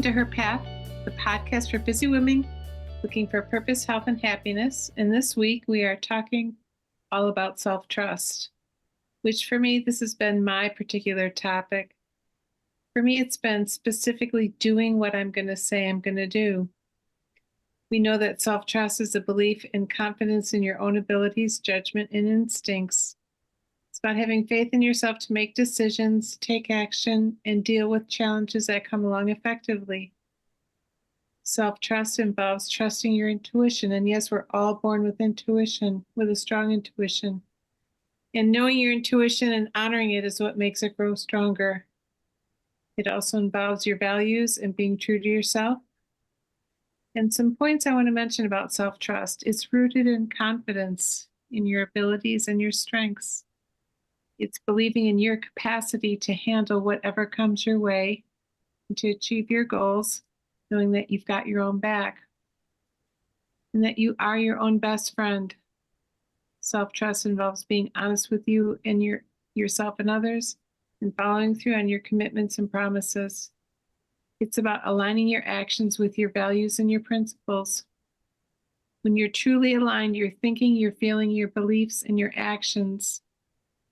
to Her Path, the podcast for busy women looking for purpose, health, and happiness. And this week we are talking all about self-trust, which for me, this has been my particular topic. For me, it's been specifically doing what I'm going to say I'm going to do. We know that self-trust is a belief and confidence in your own abilities, judgment, and instincts. It's about having faith in yourself to make decisions, take action, and deal with challenges that come along effectively. Self-trust involves trusting your intuition. And yes, we're all born with intuition, with a strong intuition. And knowing your intuition and honoring it is what makes it grow stronger. It also involves your values and being true to yourself. And some points I want to mention about self-trust. It's rooted in confidence in your abilities and your strengths. It's believing in your capacity to handle whatever comes your way and to achieve your goals, knowing that you've got your own back and that you are your own best friend. Self-trust involves being honest with you and yourself and others and following through on your commitments and promises. It's about aligning your actions with your values and your principles. When you're truly aligned, your thinking, your feeling, your beliefs, and your actions,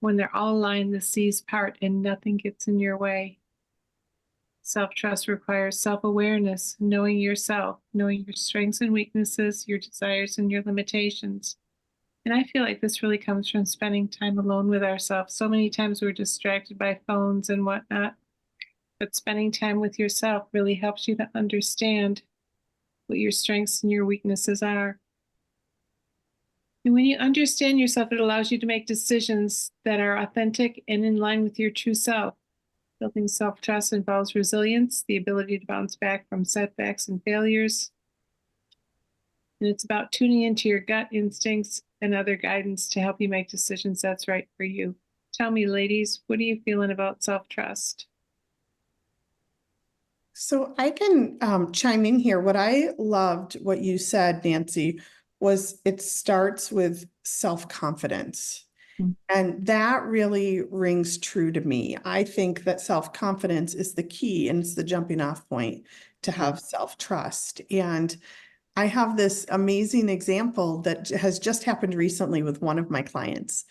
when they're all aligned, the seas part and nothing gets in your way. Self-trust requires self-awareness, knowing yourself, knowing your strengths and weaknesses, your desires and your limitations. And I feel like this really comes from spending time alone with ourselves. So many times we're distracted by phones and whatnot, but spending time with yourself really helps you to understand what your strengths and your weaknesses are. And when you understand yourself, it allows you to make decisions that are authentic and in line with your true self. Building self-trust involves resilience, the ability to bounce back from setbacks and failures. And it's about tuning into your gut instincts and other guidance to help you make decisions that's right for you. Tell me, ladies, what are you feeling about self-trust? So I can chime in here. What I loved what you said, Nancy, was it starts with self-confidence. And that really rings true to me. I think that self-confidence is the key and it's the jumping off point to have self-trust. And I have this amazing example that has just happened recently with one of my clients.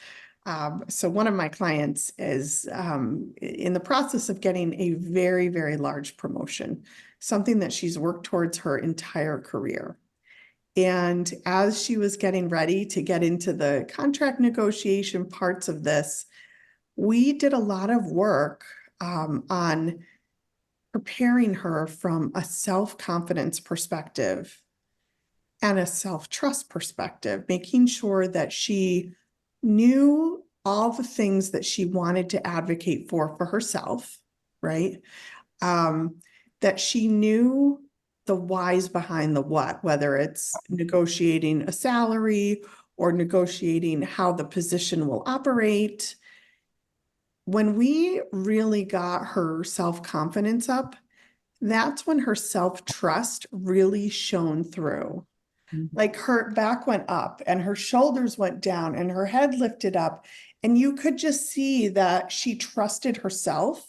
So one of my clients is in the process of getting a very, very large promotion, something that she's worked towards her entire career. And as she was getting ready to get into the contract negotiation parts of this, we did a lot of work on preparing her from a self-confidence perspective and a self-trust perspective, making sure that she knew all the things that she wanted to advocate for herself, right? That she knew the whys behind the what, whether it's negotiating a salary or negotiating how the position will operate. When we really got her self-confidence up, that's when her self-trust really shone through. Like her back went up and her shoulders went down and her head lifted up. And you could just see that she trusted herself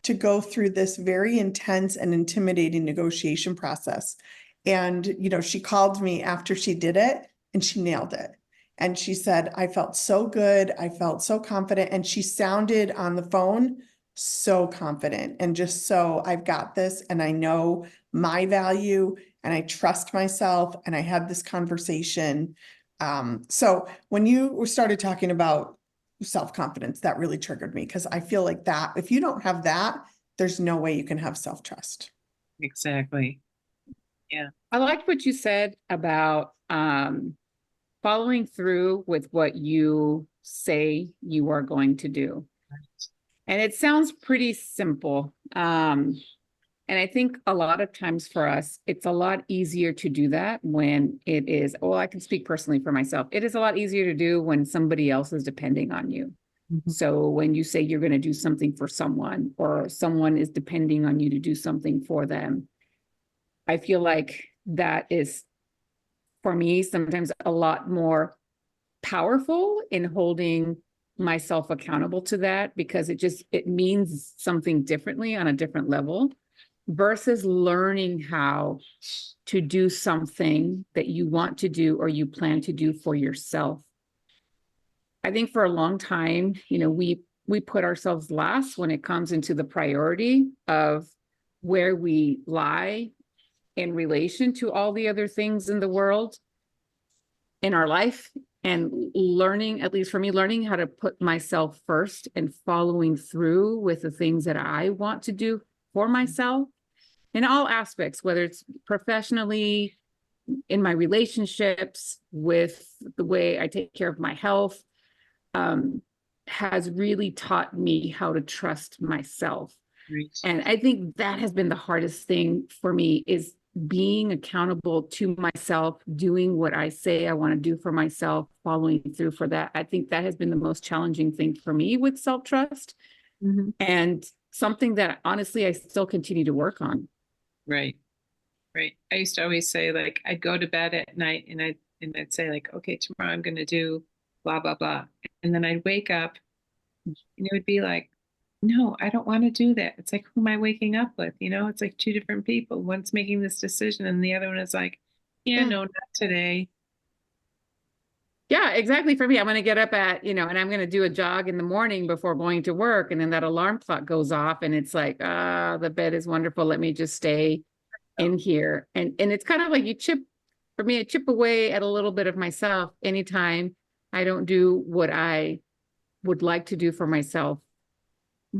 to go through this very intense and intimidating negotiation process. And, you know, she called me after she did it and she nailed it. And she said, I felt so good. I felt so confident. And she sounded on the phone so confident and just so I've got this and I know my value and I trust myself. And I had this conversation. So when you started talking about self-confidence, that really triggered me because I feel like that if you don't have that, there's no way you can have self-trust. Exactly. Yeah. I liked what you said about following through with what you say you are going to do. And it sounds pretty simple. And I think a lot of times for us, it's a lot easier to do that when it is, well, I can speak personally for myself. It is a lot easier to do when somebody else is depending on you. So when you say you're going to do something for someone or someone is depending on you to do something for them, I feel like that is, for me, sometimes a lot more powerful in holding myself accountable to that because it means something differently on a different level versus learning how to do something that you want to do or you plan to do for yourself. I think for a long time, we put ourselves last when it comes into the priority of where we lie in relation to all the other things in the world, in our life, and learning, at least for me, learning how to put myself first and following through with the things that I want to do for myself in all aspects, whether it's professionally, in my relationships, with the way I take care of my health, has really taught me how to trust myself. Right. And I think that has been the hardest thing for me, is being accountable to myself, doing what I say I want to do for myself, following through for that. I think that has been the most challenging thing for me with self-trust, and something that honestly I still continue to work on. Right. Right. I used to always say, like, I'd go to bed at night and I'd say, like, okay, tomorrow I'm going to do blah, blah, blah. And then I'd wake up and it would be like, no, I don't want to do that. It's like, who am I waking up with? It's like two different people. One's making this decision and the other one is like, yeah, no, not today. Yeah, exactly. For me, I'm going to get up at, and I'm going to do a jog in the morning before going to work. And then that alarm clock goes off and it's like, the bed is wonderful. Let me just stay in here. And it's kind of like I chip away at a little bit of myself anytime I don't do what I would like to do for myself,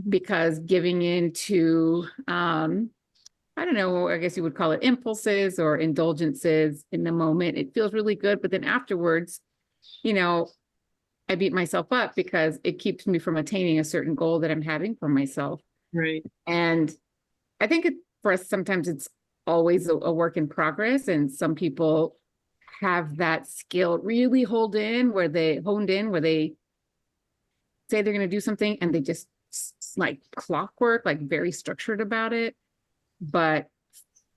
because giving in to, I don't know, I guess you would call it impulses or indulgences in the moment, it feels really good. But then afterwards, I beat myself up because it keeps me from attaining a certain goal that I'm having for myself. Right. And I think for us, sometimes it's always a work in progress. And some people have that skill really honed in, where they say they're going to do something and they just like clockwork, like very structured about it. But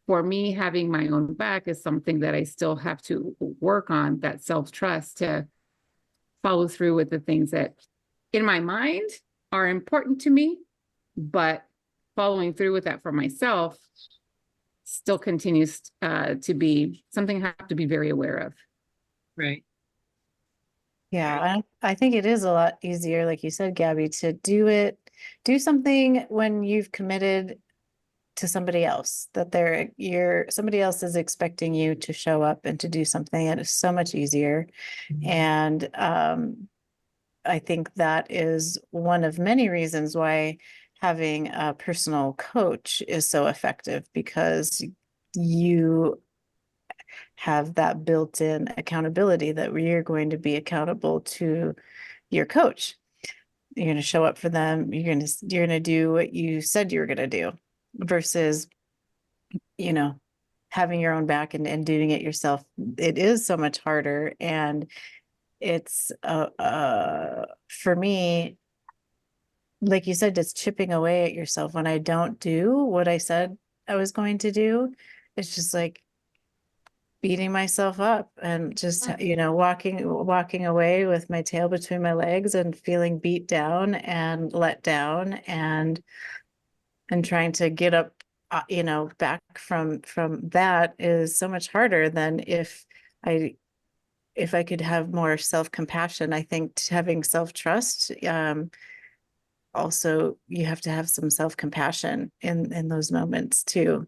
for me, having my own back is something that I still have to work on, that self-trust to follow through with the things that in my mind are important to me, but following through with that for myself still continues to be something I have to be very aware of. Right. Yeah, I think it is a lot easier, like you said, Gabby, to do something when you've committed to somebody else, that somebody else is expecting you to show up and to do something. And it's so much easier. And I think that is one of many reasons why having a personal coach is so effective, because you have that built-in accountability that you're going to be accountable to your coach. You're going to show up for them. You're going to do what you said you were going to do, versus, having your own back and doing it yourself. It is so much harder. And it's, for me, like you said, just chipping away at yourself. When I don't do what I said I was going to do, it's just like beating myself up and just, walking away with my tail between my legs and feeling beat down and let down, and trying to get up, back from that is so much harder than if I could have more self-compassion. I think having self-trust, also you have to have some self-compassion in those moments too.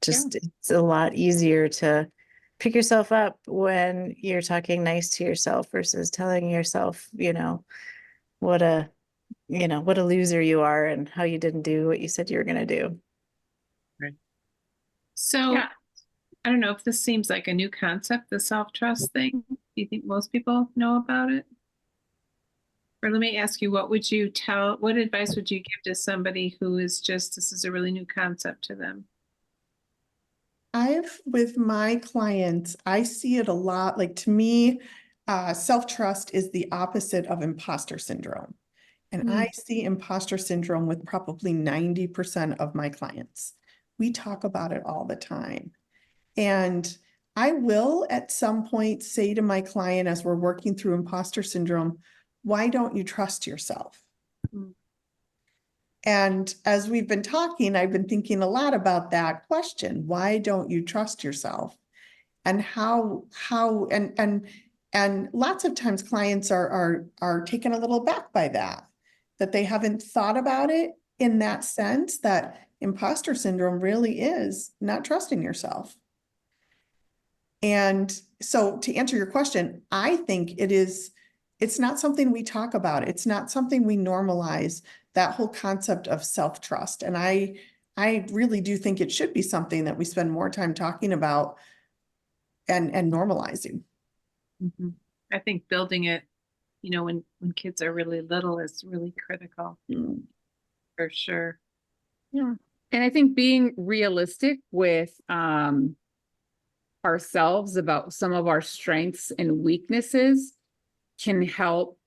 It's a lot easier to pick yourself up when you're talking nice to yourself versus telling yourself, what a loser you are and how you didn't do what you said you were going to do. Right. So Yeah. I don't know if this seems like a new concept, the self-trust thing. Do you think most people know about it? Or let me ask you, what advice would you give to somebody who is this is a really new concept to them? With my clients, I see it a lot. Like, to me, self-trust is the opposite of imposter syndrome. And I see imposter syndrome with probably 90% of my clients. We talk about it all the time. And I will at some point say to my client, as we're working through imposter syndrome, why don't you trust yourself? And as we've been talking, I've been thinking a lot about that question. Why don't you trust yourself? And and lots of times clients are taken a little back by that they haven't thought about it in that sense, that imposter syndrome really is not trusting yourself. And so to answer your question, I think it's not something we talk about. It's not something we normalize, that whole concept of self-trust. And I really do think it should be something that we spend more time talking about and normalizing. Mhm. I think building it, when kids are really little is really critical for sure. Yeah. And I think being realistic with ourselves about some of our strengths and weaknesses can help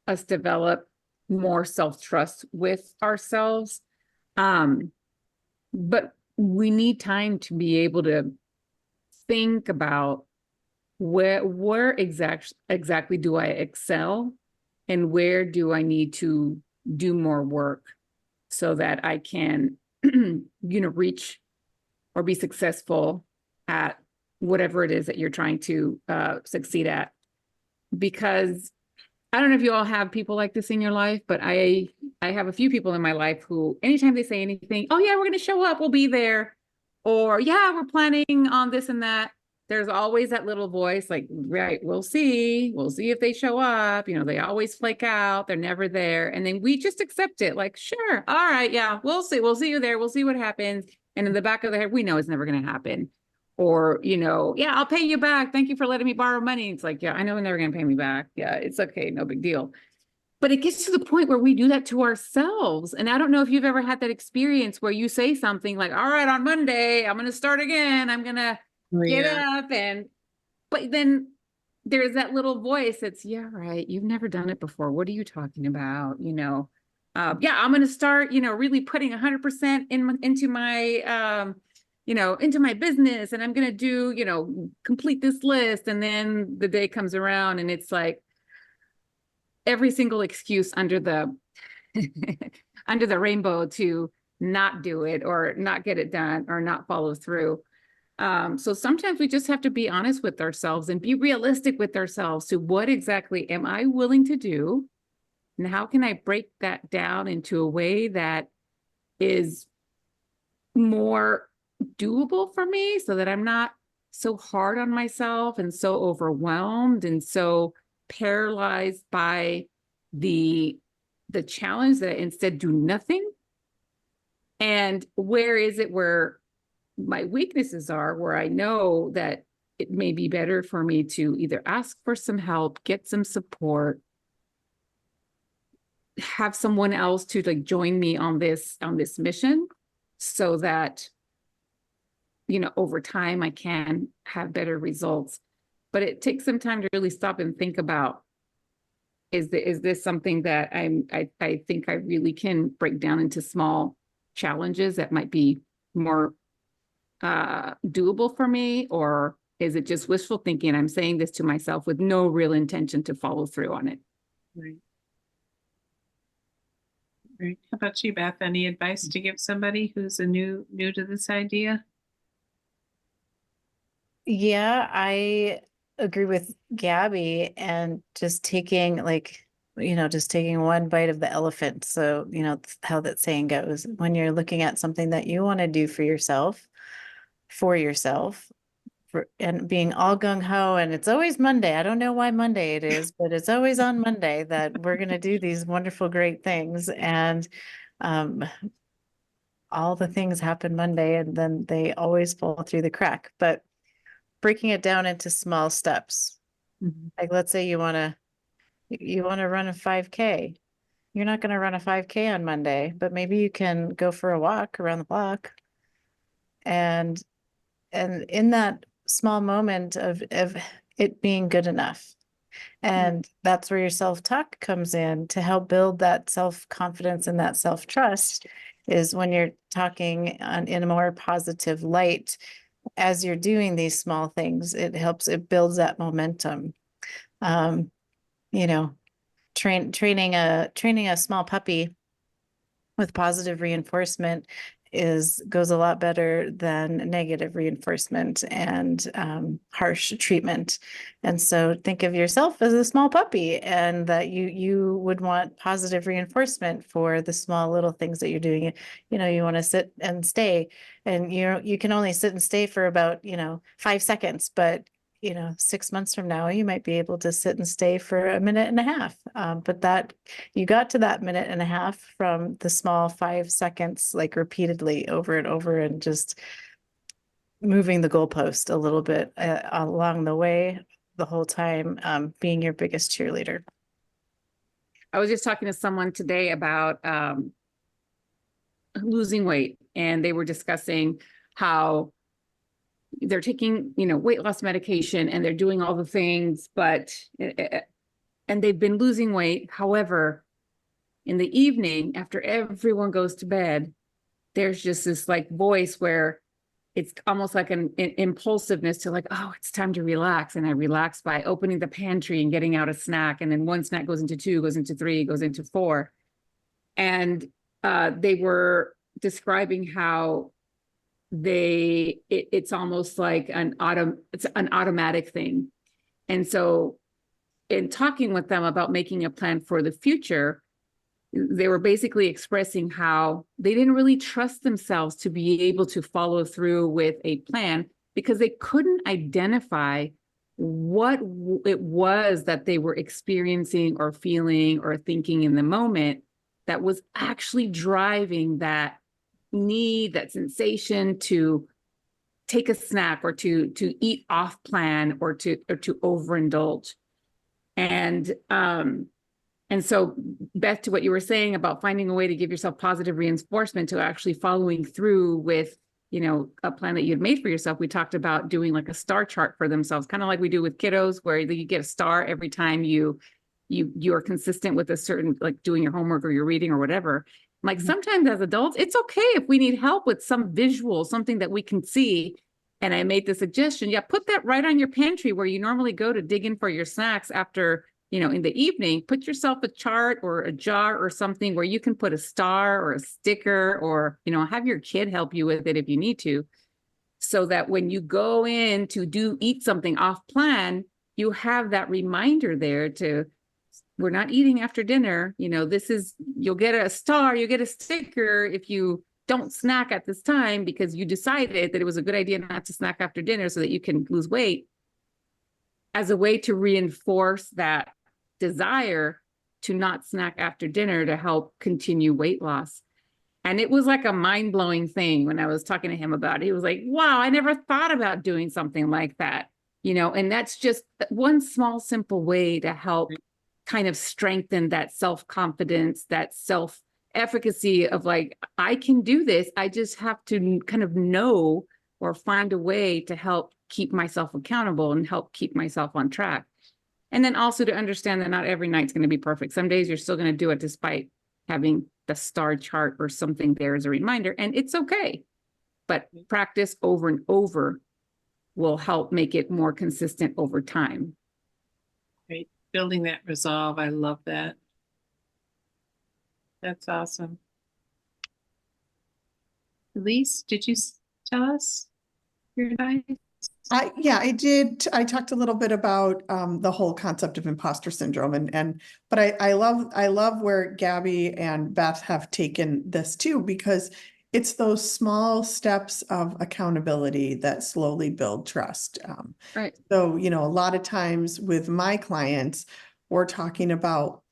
us develop more self-trust with ourselves. But we need time to be able to think about where exactly do I excel and where do I need to do more work so that I can, reach or be successful at whatever it is that you're trying to succeed at. Because I don't know if you all have people like this in your life, but I have a few people in my life who, anytime they say anything, oh yeah, we're going to show up, we'll be there. Or yeah, we're planning on this and that. There's always that little voice like, right, we'll see if they show up. They always flake out. They're never there. And then we just accept it like, sure. All right. Yeah, we'll see. We'll see you there. We'll see what happens. And in the back of the head, we know it's never going to happen. Or, yeah, I'll pay you back. Thank you for letting me borrow money. It's like, yeah, I know they're never going to pay me back. Yeah, it's okay. No big deal. But it gets to the point where we do that to ourselves. And I don't know if you've ever had that experience where you say something like, all right, on Monday, I'm going to start again. I'm going to get up. But then there's that little voice that's, yeah, right. You've never done it before. What are you talking about? Yeah, I'm going to start, really putting 100% into my, into my business, and I'm going to do, complete this list. And then the day comes around and it's like every single excuse under the under the rainbow to not do it or not get it done or not follow through. So sometimes we just have to be honest with ourselves and be realistic with ourselves to what exactly am I willing to do? And how can I break that down into a way that is more doable for me so that I'm not so hard on myself and so overwhelmed and so paralyzed by the challenge that I instead do nothing? And where is it where my weaknesses are, where I know that it may be better for me to either ask for some help, get some support, have someone else to join me on this mission so that over time I can have better results. But it takes some time to really stop and think about, is this something that I think I really can break down into small challenges that might be more doable for me? Or is it just wishful thinking? I'm saying this to myself with no real intention to follow through on it. Right. Right. How about you, Beth? Any advice to give somebody who's new to this idea? Yeah, I agree with Gabby, and just taking just taking one bite of the elephant. So, how that saying goes, when you're looking at something that you want to do for yourself, and being all gung ho, and it's always Monday. I don't know why Monday it is, but it's always on Monday that we're going to do these wonderful, great things. And all the things happen Monday, and then they always fall through the crack. But breaking it down into small steps. Like, let's say you want to run a 5K. You're not going to run a 5K on Monday, but maybe you can go for a walk around the block. And in that small moment of it being good enough. And that's where your self-talk comes in to help build that self-confidence and that self-trust, is when you're talking in a more positive light. As you're doing these small things, it builds that momentum. Training a small puppy with positive reinforcement goes a lot better than negative reinforcement and harsh treatment. And so think of yourself as a small puppy, and that you would want positive reinforcement for the small little things that you're doing. You know, you want to sit and stay, and you can only sit and stay for about 5 seconds, but 6 months from now, you might be able to sit and stay for a minute and a half. But that you got to that minute and a half from the small 5 seconds, like repeatedly over and over, and just moving the goalpost a little bit along the way the whole time, being your biggest cheerleader. I was just talking to someone today about losing weight, and they were discussing how they're taking, weight loss medication, and they're doing all the things, and they've been losing weight. However, in the evening, after everyone goes to bed, there's just this like voice where it's almost like an impulsiveness to like, oh, it's time to relax. And I relax by opening the pantry and getting out a snack. And then one snack goes into 2, goes into 3, goes into 4. And they were describing how it's almost like it's an automatic thing. And so in talking with them about making a plan for the future, they were basically expressing how they didn't really trust themselves to be able to follow through with a plan because they couldn't identify what it was that they were experiencing or feeling or thinking in the moment that was actually driving that need, that sensation to take a snack or to eat off plan or to overindulge. And so back to what you were saying about finding a way to give yourself positive reinforcement to actually following through with, a plan that you'd made for yourself. We talked about doing like a star chart for themselves, kind of like we do with kiddos, where you get a star every time you are consistent with a certain, like doing your homework or your reading or whatever. Like sometimes as adults, it's okay if we need help with some visual, something that we can see. And I made the suggestion, put that right on your pantry where you normally go to dig in for your snacks after, in the evening. Put yourself a chart or a jar or something where you can put a star or a sticker or, have your kid help you with it if you need to. So that when you go in to eat something off plan, you have that reminder there we're not eating after dinner. You'll get a star, you get a sticker if you don't snack at this time because you decided that it was a good idea not to snack after dinner so that you can lose weight, as a way to reinforce that desire to not snack after dinner to help continue weight loss. And it was like a mind-blowing thing when I was talking to him about it. He was like, wow, I never thought about doing something like that. And that's just one small, simple way to help kind of strengthen that self-confidence, that self-efficacy of like, I can do this. I just have to kind of know or find a way to help keep myself accountable and help keep myself on track. And then also to understand that not every night's going to be perfect. Some days you're still going to do it despite having the star chart or something there as a reminder, and it's okay. But practice over and over will help make it more consistent over time. Right. Building that resolve. I love that. That's awesome. Elise, did you tell us your advice? I did. I talked a little bit about the whole concept of imposter syndrome, but I love where Gabby and Beth have taken this too, because it's those small steps of accountability that slowly build trust. Right. So, a lot of times with my clients, we're talking about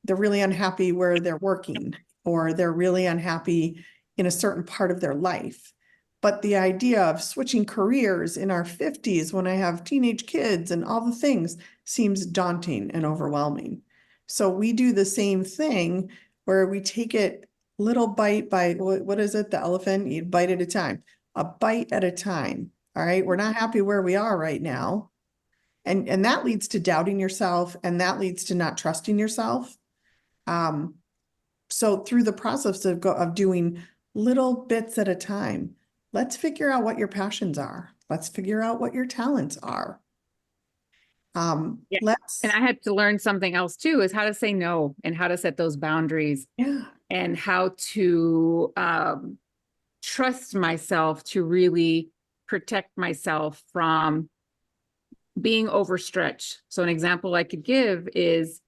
they're really unhappy where they're working, or they're really unhappy in a certain part of their life. But the idea of switching careers in our 50s when I have teenage kids and all the things seems daunting and overwhelming. So we do the same thing where we take it little bite by, what is it? The elephant, you bite at a time, a bite at a time. All right. We're not happy where we are right now. And that leads to doubting yourself, and that leads to not trusting yourself. So through the process of doing little bits at a time, let's figure out what your passions are. Let's figure out what your talents are. And I had to learn something else too, is how to say no and how to set those boundaries. Yeah. and how to trust myself to really protect myself from being overstretched. So an example I could give is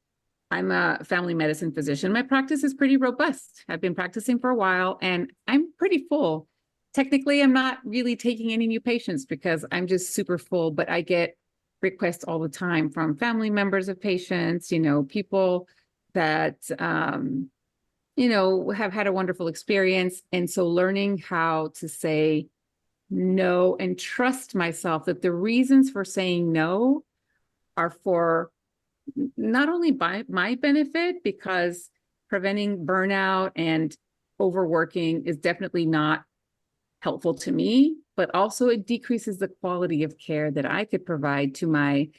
I'm a family medicine physician. My practice is pretty robust. I've been practicing for a while and I'm pretty full. Technically, I'm not really taking any new patients because I'm just super full, but I get requests all the time from family members of patients, people that, have had a wonderful experience. And so learning how to say no and trust myself that the reasons for saying no are for not only by my benefit, because preventing burnout and overworking is definitely not helpful to me, but also it decreases the quality of care that I could provide to my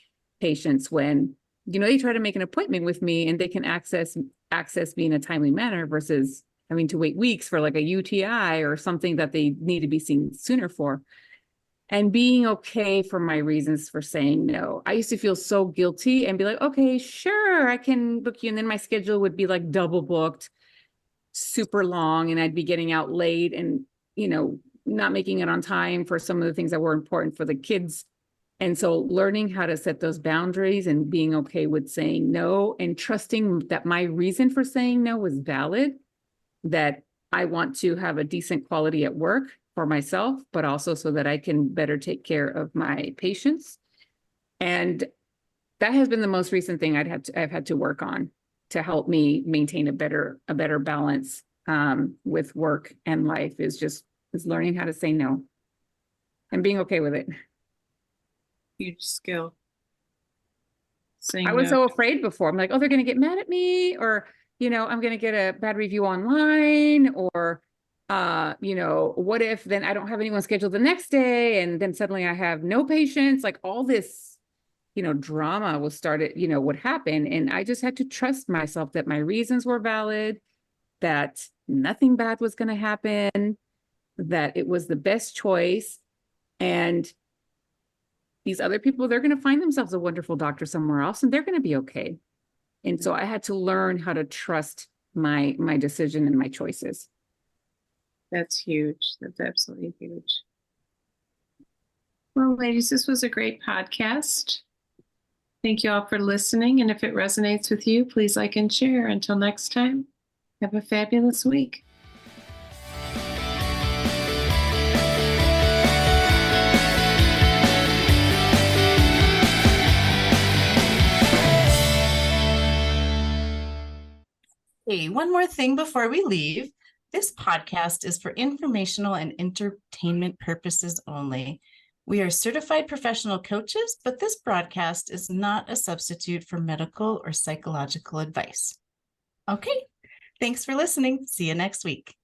patients when, they try to make an appointment with me and they can access me in a timely manner versus having to wait weeks for like a UTI or something that they need to be seen sooner for. And being okay for my reasons for saying no. I used to feel so guilty and be like, okay, sure, I can book you. And then my schedule would be like double booked, super long, and I'd be getting out late and, not making it on time for some of the things that were important for the kids. And so learning how to set those boundaries and being okay with saying no and trusting that my reason for saying no was valid, that I want to have a decent quality at work for myself, but also so that I can better take care of my patients. And that has been the most recent thing I've had to work on to help me maintain a better balance with work and life is learning how to say no and being okay with it. Huge skill. Saying I was no. so afraid before. I'm like, oh, they're going to get mad at me, or, I'm going to get a bad review online, or, what if then I don't have anyone scheduled the next day and then suddenly I have no patients, like all this, drama would happen. And I just had to trust myself that my reasons were valid, that nothing bad was going to happen, that it was the best choice. And these other people, they're going to find themselves a wonderful doctor somewhere else and they're going to be okay. And so I had to learn how to trust my decision and my choices. That's huge. That's absolutely huge. Well, ladies, this was a great podcast. Thank you all for listening. And if it resonates with you, please like and share. Until next time, have a fabulous week. Hey, one more thing before we leave. This podcast is for informational and entertainment purposes only. We are certified professional coaches, but this broadcast is not a substitute for medical or psychological advice. Okay, thanks for listening. See you next week.